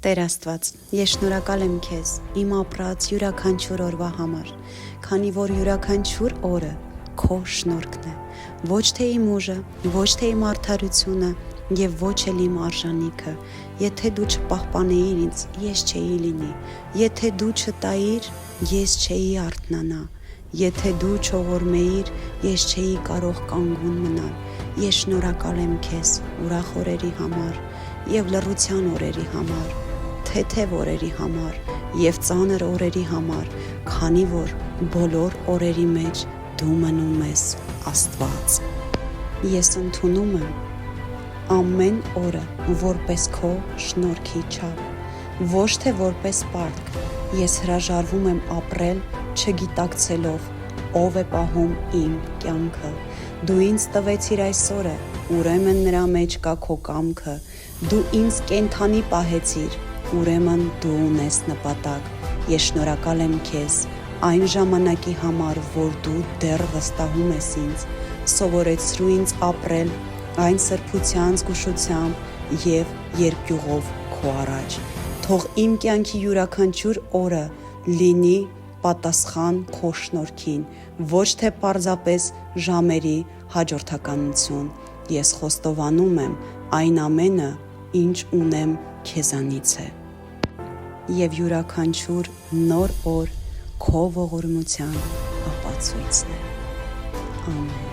Տեր Աստված, ես շնորհակալ եմ Քեզ իմ ապրած յուրաքանչյուր օրվա համար, քանի որ յուրաքանչյուր օրը Քո շնորհքն է, ոչ թե իմ ուժը, ոչ թե իմ արդարությունը եւ ոչ էլ իմ արժանիքը։ Եթե Դու չպահպանեիր ինձ, ես չէի լինի, եթե Դու չտայիր, ես չէի արթնանա, եթե Դու չողորմեիր, ես չէի կարող կանգուն մնալ։ Ես շնորհակալ եմ Քեզ ուրախ օրերի համար եւ լռության օրերի համար, թեթև օրերի համար եւ ծանր օրերի համար, քանի որ բոլոր օրերի մեջ Դու մնում ես Աստված։ Ես ընդունում եմ ամեն օրը որպես Քո շնորհքի չափ, ոչ թե որպես պարտք։ Ես հրաժարվում եմ ապրել չգիտակցելով ով է պահում իմ կյանքը։ Դու ինձ տվեցիր այս օրը, ուրեմն նրա մեջ կա Քո կամքը։ Դու ինձ կենդանի պահեցիր, ուրեմն Դու ունես նպատակ։ Ես շնորհակալ եմ Քեզ այն ժամանակի համար, որ Դու դեռ վստահում ես ինձ, սովորեցրու ինձ ապրել այն սրբության զգուշությամբ եւ երկյուղով Քո առաջ։ Թող իմ կյանքի յուրաքանչյուր օրը լինի պատասխան Քո շնորհքին, ոչ թե պարզապես ժամերի հաջորդականություն։ Ես խոստովանում եմ այն ամենը, ինչ ունեմ Քեզանից է։ Եվ յուրաքանչյուր նոր օր Քո ողորմության ապացույցն է։ Ամեն։